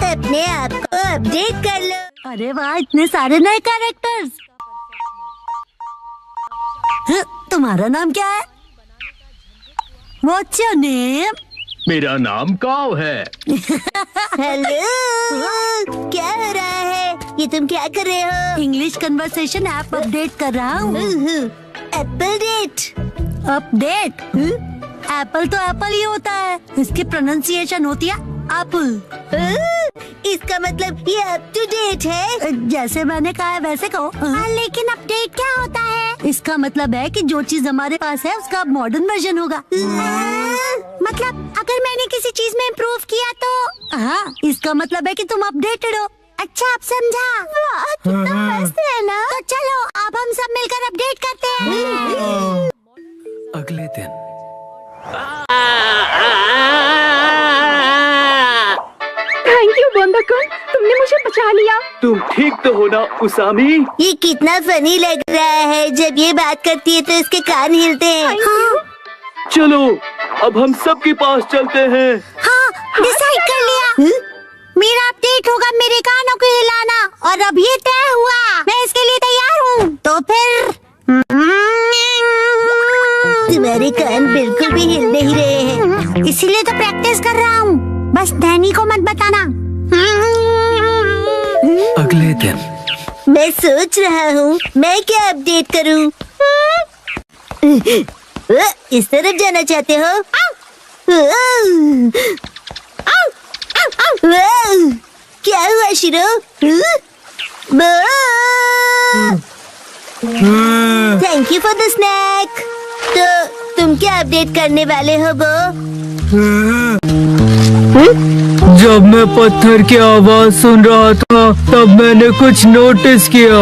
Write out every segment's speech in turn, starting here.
अपने आप को अपडेट कर लो। अरे वाह, इतने सारे नए कैरेक्टर्स। तुम्हारा नाम क्या है? What's your name? मेरा नाम काव है। हेलो, क्या हो रहा है? ये तुम क्या कर रहे हो? इंग्लिश कन्वर्सेशन ऐप अपडेट कर रहा हूँ। अपडेट? अपडेट? एप्पल तो एप्पल ही होता है, इसकी प्रोनाउंसिएशन होती है एप्पल। इसका मतलब ये अप टू डेट है। जैसे मैंने कहा है वैसे कहो। लेकिन अपडेट क्या होता है? इसका मतलब है कि जो चीज हमारे पास है उसका मॉडर्न वर्जन होगा। मतलब अगर मैंने किसी चीज में इम्प्रूव किया तो? हाँ, इसका मतलब है कि तुम अपडेटेड हो। अच्छा, अब समझा। वाह, कितना मस्त है ना। तो चलो अब हम सब मिलकर अपडेट करते हैं। अगले दिन थैंक यू बोंदा-कुन, तुमने मुझे बचा लिया। तुम ठीक तो हो ना उसामी? ये कितना फनी लग रहा है, जब ये बात करती है तो इसके कान हिलते हैं। चलो अब हम सब के पास चलते हैं। हाँ, डिसाइड कर लिया। मेरा अपडेट होगा मेरे कानों को हिलाना, और अब ये तय हुआ, मैं इसके लिए तैयार हूँ। तो फिर तुम्हारे कान बिल्कुल भी हिल नहीं रहे हैं, इसीलिए तो प्रैक्टिस कर रहा हूँ। बस नैनी को मत बताना। अगले दिन मैं सोच रहा हूँ मैं क्या अपडेट करूँ। इस तरफ जाना चाहते हो? क्या हुआ शिरो? Thank you for the snake. तो तुम क्या अपडेट करने वाले हो बो? जब मैं पत्थर की आवाज सुन रहा था तब मैंने कुछ नोटिस किया।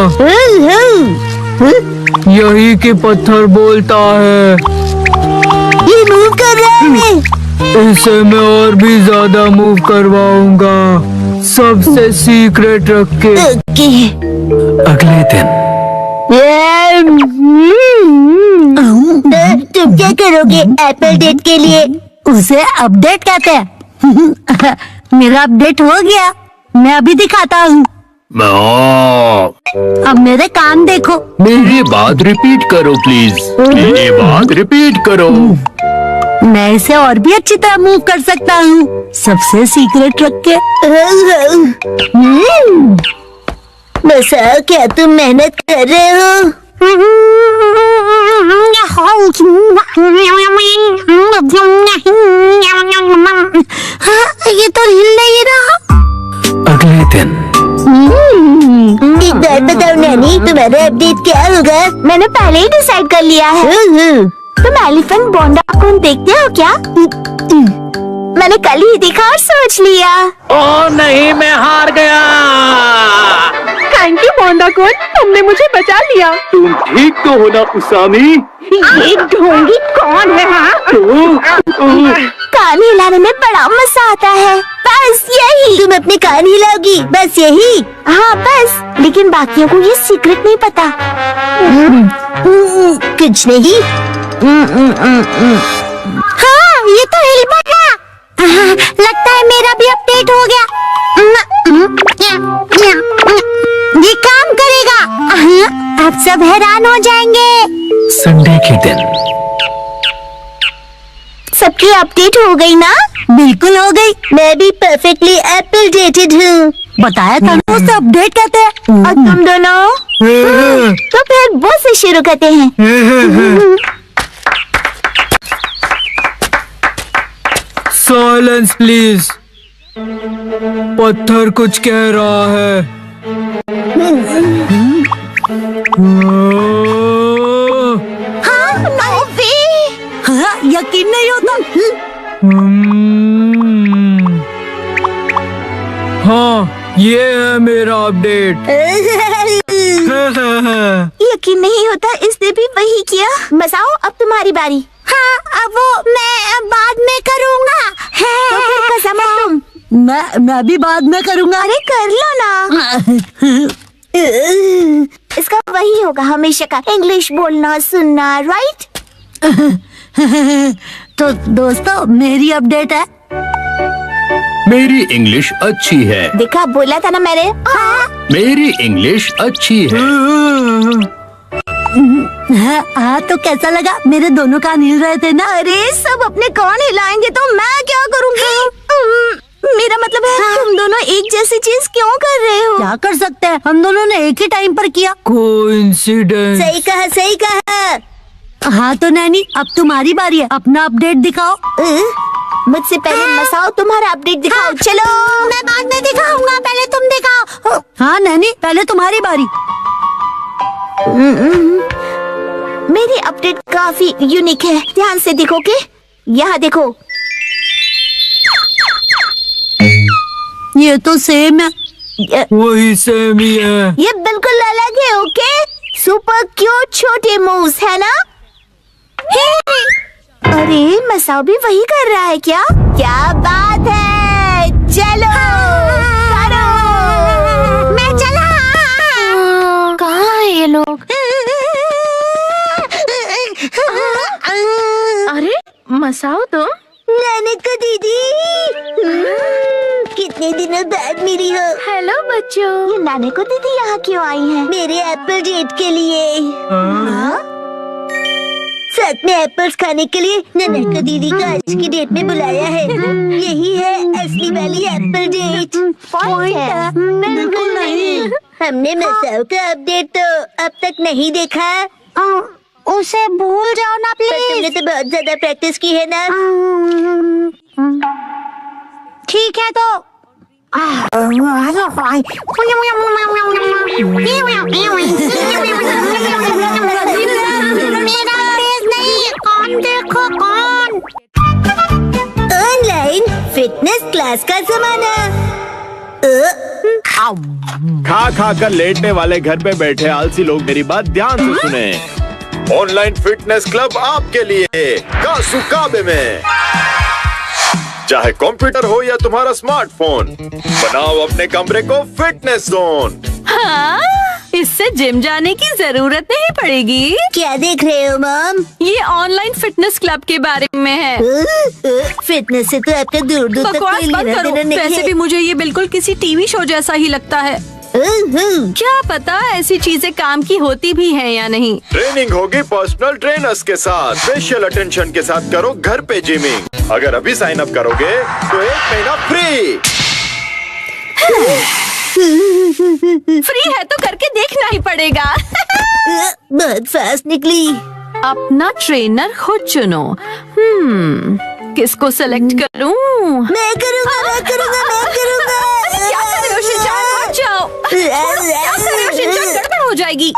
यही कि पत्थर बोलता है। ये मूव कर रहा है। इसे मैं और भी ज्यादा मूव करवाऊंगा, सबसे सीक्रेट रख के। अगले दिन तुम क्या करोगे एप्पल डेट के लिए? उसे अपडेट कहते हैं। मेरा अपडेट हो गया, मैं अभी दिखाता हूँ। अब मेरे कान देखो। मेरी बात रिपीट करो प्लीज। मेरी बात रिपीट करो। मैं इसे और भी अच्छी तरह मूव कर सकता हूँ, सबसे सीक्रेट रख के। बताओ, क्या तुम मेहनत कर रहे हो? ये तो हिल नहीं रहा। अगले दिन एक बात बताओ नैनी, तुम्हारा अपडेट क्या होगा? मैंने पहले ही डिसाइड कर लिया है। तुम एलिफेंट बोंदा-कुन देखते हो क्या? मैंने कल ही देखा और सोच लिया। ओह नहीं, मैं हार गया। थैंक यू बोंदा-कुन, तुमने मुझे बचा लिया। तुम ठीक तो हो ना उसामी? ये ढोंगी कौन है? हाँ? कान हिलाने में बड़ा मजा आता है। बस यही। तुम अपने कान हिलाओगी, बस यही? हाँ बस, लेकिन बाकियों को ये सीक्रेट नहीं पता। कुछ नहीं। हाँ, ये तो हिल पड़ा। लगता है मेरा भी अपडेट हो गया। ये काम करेगा। अब सब हैरान हो जाएंगे। संडे के दिन सबकी अपडेट हो गई ना? बिल्कुल हो गई। मैं भी परफेक्टली एप्पल डेटेड हूँ। बताया था ना, उसे अपडेट कहते हैं। और तुम दोनों? तो फिर वो से शुरू करते हैं। साइलेंस प्लीज, पत्थर कुछ कह रहा है। हाँ, यकीन नहीं होता। हाँ, ये है मेरा अपडेट। यकीन नहीं होता, इसने भी वही किया। बताओ, अब तुम्हारी बारी। हाँ, अब वो मैं बाद में करूँगा। तो फिर कसम है तुम। मैं भी बाद में करूँगा। अरे कर लो ना। इसका वही होगा हमेशा का, इंग्लिश बोलना सुनना, राइट? तो दोस्तों, मेरी अपडेट है मेरी इंग्लिश अच्छी है। देखा, बोला था ना मैंने। मेरी इंग्लिश अच्छी है। हाँ तो कैसा लगा? मेरे दोनों कान हिल रहे थे ना। अरे सब अपने कान हिलाएंगे तो मैं क्या करूँगी? मेरा मतलब है तुम दोनों एक जैसी चीज क्यों कर रहे हो? क्या कर सकते हैं, हम दोनों ने एक ही टाइम पर किया। कोइंसिडेंस। सही कहा, सही कहा। हाँ तो नैनी, अब तुम्हारी बारी है, अपना अपडेट दिखाओ। मुझसे पहले मसाओ तुम्हारा अपडेट दिखाओ। चलो। मैं बाद में दिखाऊंगा, पहले तुम दिखाओ। हाँ नैनी, पहले तुम्हारी बारी। मेरी अपडेट काफी यूनिक है, ध्यान से देखोगे। यहाँ देखो। ये तो सेम है। वही सेम ही है। ये बिल्कुल अलग है। ओके, सुपर क्यूट छोटे मूव्स है ना? अरे मसाओ भी वही कर रहा है क्या? क्या बात है, चलो करो। मैं चला। कहाँ है ये लोग? अरे मसाओ तुम? नानका दीदी, कितने दिनों बाद मिली हो। हेलो बच्चों। ये नानका दीदी यहाँ क्यों आई है? मेरे एप्पल डेट के लिए। हाँ? साथ में एप्पल्स खाने के लिए नानका दीदी को आज की डेट में बुलाया है। यही है असली वाली एप्पल डेट। पॉइंट है? बिल्कुल नहीं। हमने मसाओ का अपडेट तो अब तक नहीं देखा। उसे भूल जाओ ना प्लीज। तुमने तो बहुत ज्यादा प्रैक्टिस की है ना। ठीक है तो ऑनलाइन फिटनेस क्लास का जमाना। खा खा कर लेटने वाले घर पे बैठे आलसी लोग मेरी बात ध्यान से सुने। ऑनलाइन फिटनेस क्लब आपके लिए कासुकाबे में। चाहे कंप्यूटर हो या तुम्हारा स्मार्टफोन, बनाओ अपने कमरे को फिटनेस जोन। हाँ, इससे जिम जाने की जरूरत नहीं पड़ेगी। क्या देख रहे हो मॉम? ये ऑनलाइन फिटनेस क्लब के बारे में है। फिटनेस से तो आपका दूर दूर तक बकवास कोई बंद लेना करो। देना नहीं वैसे है। भी मुझे ये बिल्कुल किसी टीवी शो जैसा ही लगता है। क्या पता ऐसी चीजें काम की होती भी हैं या नहीं। ट्रेनिंग होगी पर्सनल ट्रेनर्स के साथ, स्पेशल अटेंशन के साथ करो घर पे जिमिंग। अगर अभी साइन अप करोगे तो 1 महीना फ्री। फ्री है तो करके देखना ही पड़ेगा। बहुत फास्ट निकली। अपना ट्रेनर खुद चुनो। किसको सेलेक्ट करूं? मैं करूँगा, मैं करूँगा, मैं करूँगा। क्या कर रहे हो शिनचान? हट जाओ। क्या कर रहे हो शिनचान? गड़बड़ हो जाएगी।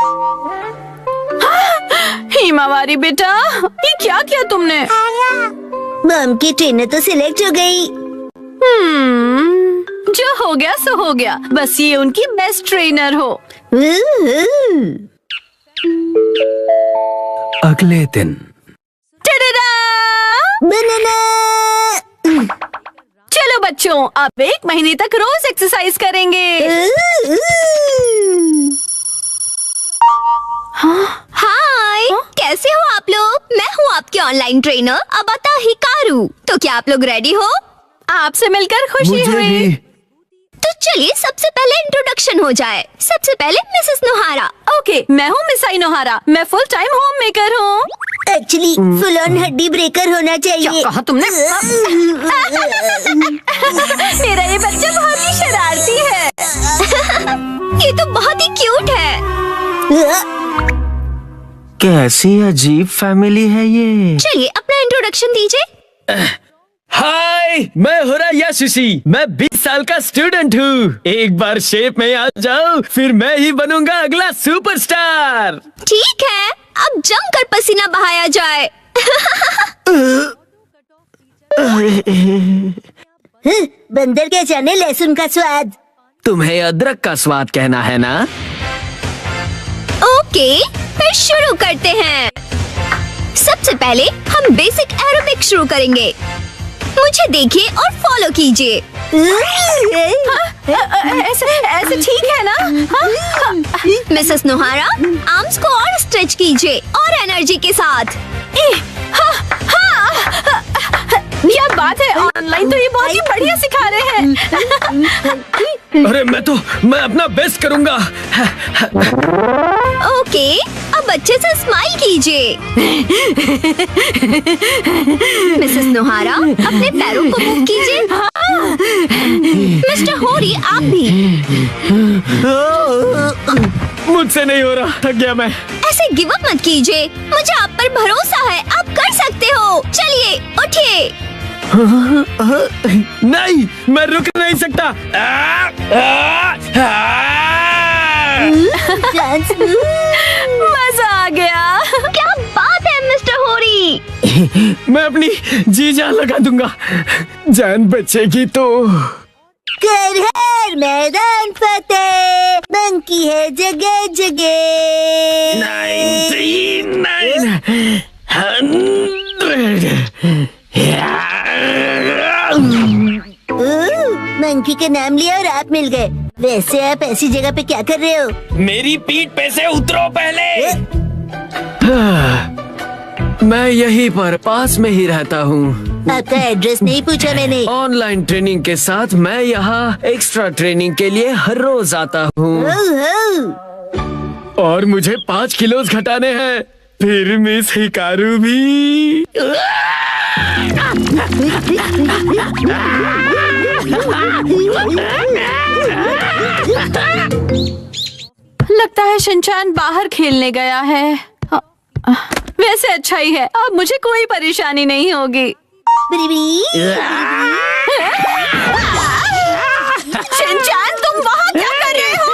हिमावारी बेटा, ये क्या किया तुमने? मॉम की ट्रेनर तो सिलेक्ट हो गई। जो हो गया सो हो गया। बस ये उनकी बेस्ट ट्रेनर हो। अगले दिन। टडडा! बनाना। चलो बच्चों, अब 1 महीने तक रोज एक्सरसाइज करेंगे। हाय, कैसे हो आप लोग? मैं हूँ आपकी ऑनलाइन ट्रेनर अबाता हिकारू। तो क्या आप लोग रेडी हो? आपसे मिलकर खुशी मुझे हुई। भी। तो चलिए सबसे पहले इंट्रोडक्शन हो जाए। सबसे पहले मिसेस नोहारा। ओके, मैं हूँ मिसाई नोहारा। मैं फुल टाइम होम मेकर हूँ। एक्चुअली फुल ऑन हड्डी ब्रेकर होना क्या चाहिए। कहा तुमने? मेरा ये बच्चा बहुत ही शरारती है। ये तो बहुत ही क्यूट है। कैसी अजीब फैमिली है ये। चलिए अपना इंट्रोडक्शन दीजिए। हाय, मैं हो रहा यशस्वी। मैं 20 साल का स्टूडेंट हूँ। एक बार शेप में आ जाओ, फिर मैं ही बनूंगा अगला सुपरस्टार। ठीक है, अब जमकर पसीना बहाया जाए। बंदर क्या जाने लहसुन का स्वाद। तुम्हें अदरक का स्वाद कहना है ना? ओके, फिर शुरू करते हैं। सबसे पहले हम बेसिक एरोबिक शुरू करेंगे। मुझे देखिए और फॉलो कीजिए। ऐसे ठीक है ना? मिसेस नोहारा, आर्म्स को और स्ट्रेच कीजिए और एनर्जी के साथ। क्या बात है, ऑनलाइन तो ये बहुत ही बढ़िया सिखा रहे हैं। अरे मैं अपना बेस्ट करूंगा। ओके, अब अच्छे से स्माइल कीजिए। मिसेस नोहारा, अपने पैरों को मूव कीजिए। मिस्टर होरी, आप भी। मुझसे नहीं हो रहा, थक गया मैं। ऐसे गिव अप मत कीजिए, मुझे आप पर भरोसा है, आप कर सकते हो। चलिए उठिए। नहीं, मैं रुक नहीं सकता। मजा आ गया। क्या बात है मिस्टर होरी। मैं अपनी जी जान लगा दूंगा, जान बचेगी तो। कर हर मैदान फतेह, मंकी है जगह जगह। 99 मंकी के नाम लिया और आप मिल गए। वैसे आप ऐसी जगह पे क्या कर रहे हो? मेरी पीठ पे से उतरो पहले। मैं यहीं पर पास में ही रहता हूँ। आपका एड्रेस नहीं पूछा मैंने। ऑनलाइन ट्रेनिंग के साथ मैं यहाँ एक्स्ट्रा ट्रेनिंग के लिए हर रोज आता हूँ और मुझे 5 किलो घटाने हैं। फिर मिस हिकारू भी। लगता है शिनचैन बाहर खेलने गया है। वैसे अच्छा ही है, अब मुझे कोई परेशानी नहीं होगी। शिनचैन, तुम वहाँ क्या कर रहे हो?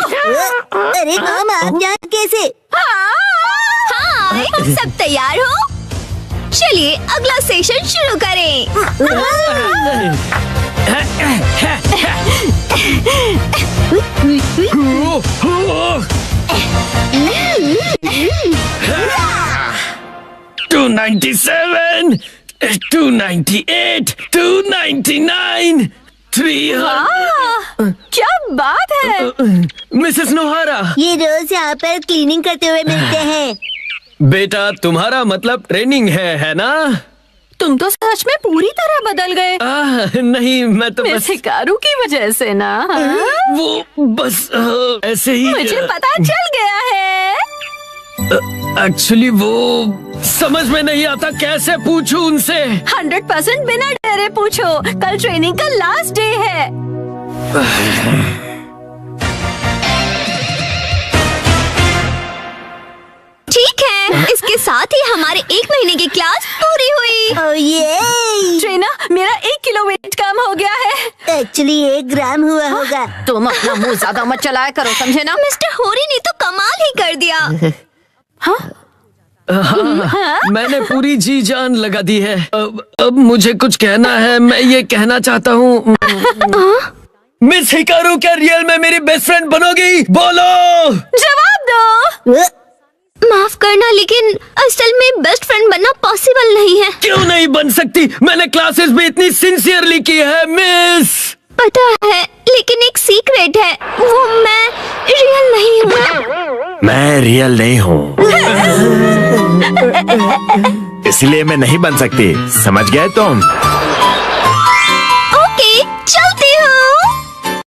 अरे मामा, आप यहाँ कैसे? हाय, सब तैयार हो? चलिए अगला सेशन शुरू करें। 297, 298, 299, 300। क्या बात है। मिसेस नोहारा, ये रोज यहाँ पर क्लीनिंग करते हुए मिलते हैं। बेटा तुम्हारा मतलब ट्रेनिंग है ना? तुम तो सच में पूरी तरह बदल गए। नहीं, मैं तो बस हिकारू की वजह से ना। वो बस ऐसे ही। मुझे पता चल गया है। एक्चुअली वो समझ में नहीं आता, कैसे पूछूं उनसे। 100% बिना डरे पूछो, कल ट्रेनिंग का लास्ट डे है। ठीक है, इसके साथ ही हमारे 1 महीने की क्लास पूरी हुई। ये ट्रेनर, मेरा 1 किलो वेट कम हो गया है। एक्चुअली 1 ग्राम हुआ होगा। तुम अपना मुंह ज्यादा मत चलाया करो, समझे ना? मिस्टर होरी ने तो कमाल ही कर दिया। हाँ, मैंने पूरी जी जान लगा दी है। अब मुझे कुछ कहना है। मैं ये कहना चाहता हूँ, मिस हिकारू क्या रियल में मेरी बेस्ट फ्रेंड बनोगी? बोलो। जवाब दो। माफ करना, लेकिन असल में बेस्ट फ्रेंड बनना पॉसिबल नहीं है। क्यों नहीं बन सकती? मैंने क्लासेस भी इतनी सिंसियरली की है मिस। पता है, लेकिन एक सीक्रेट है, वो मैं रियल नहीं हूँ। मैं रियल नहीं हूँ, इसलिए मैं नहीं बन सकती। समझ गए तुम?